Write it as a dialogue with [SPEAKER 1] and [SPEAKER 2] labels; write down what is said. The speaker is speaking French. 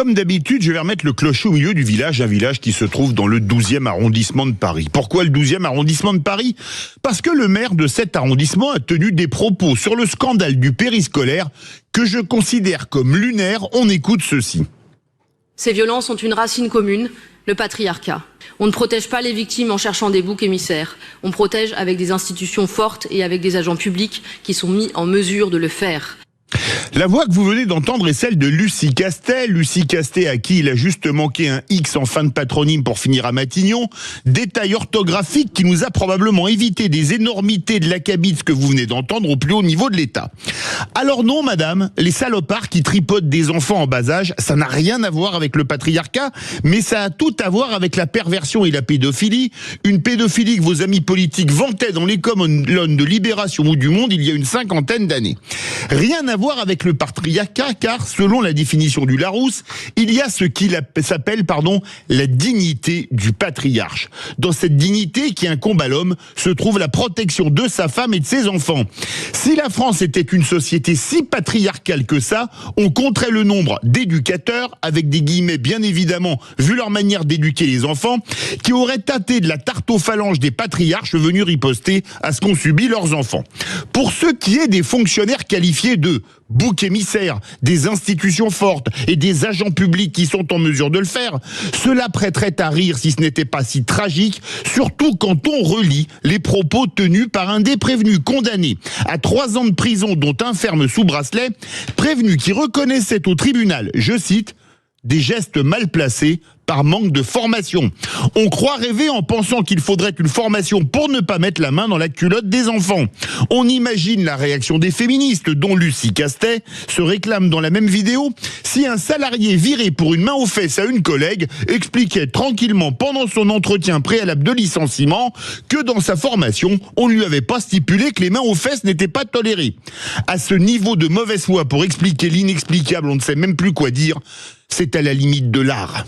[SPEAKER 1] Comme d'habitude, je vais remettre le clocher au milieu du village, un village qui se trouve dans le 12e arrondissement de Paris. Pourquoi le 12e arrondissement de Paris? Parce que le maire de cet arrondissement a tenu des propos sur le scandale du périscolaire que je considère comme lunaire. On écoute ceci.
[SPEAKER 2] Ces violences ont une racine commune, le patriarcat. On ne protège pas les victimes en cherchant des boucs émissaires. On protège avec des institutions fortes et avec des agents publics qui sont mis en mesure de le faire.
[SPEAKER 1] La voix que vous venez d'entendre est celle de Lucie Castet. Lucie Castet, à qui il a juste manqué un X en fin de patronyme pour finir à Matignon. Détail orthographique qui nous a probablement évité des énormités de l'acabit que vous venez d'entendre au plus haut niveau de l'État. Alors non, madame, les salopards qui tripotent des enfants en bas âge, ça n'a rien à voir avec le patriarcat, mais ça a tout à voir avec la perversion et la pédophilie. Une pédophilie que vos amis politiques vantaient dans les colonnes de Libération ou du Monde il y a une 50aine d'années. Rien à voir avec le patriarcat, car selon la définition du Larousse, il y a ce qui s'appelle la dignité du patriarche. Dans cette dignité qui incombe à l'homme se trouve la protection de sa femme et de ses enfants. Si la France était une société si patriarcale que ça, on compterait le nombre d'éducateurs, avec des guillemets bien évidemment, vu leur manière d'éduquer les enfants, qui auraient tâté de la tarte aux phalanges des patriarches venus riposter à ce qu'ont subi leurs enfants. Pour ce qui est des fonctionnaires qualifiés de boucs émissaires, des institutions fortes et des agents publics qui sont en mesure de le faire, cela prêterait à rire si ce n'était pas si tragique, surtout quand on relit les propos tenus par un des prévenus condamnés à 3 ans de prison, dont un ferme sous bracelet, prévenu qui reconnaissait au tribunal, je cite, des gestes mal placés par manque de formation. On croit rêver en pensant qu'il faudrait une formation pour ne pas mettre la main dans la culotte des enfants. On imagine la réaction des féministes, dont Lucie Castet se réclame dans la même vidéo, si un salarié viré pour une main aux fesses à une collègue expliquait tranquillement pendant son entretien préalable de licenciement que dans sa formation, on ne lui avait pas stipulé que les mains aux fesses n'étaient pas tolérées. À ce niveau de mauvaise foi pour expliquer l'inexplicable, on ne sait même plus quoi dire. C'est à la limite de l'art.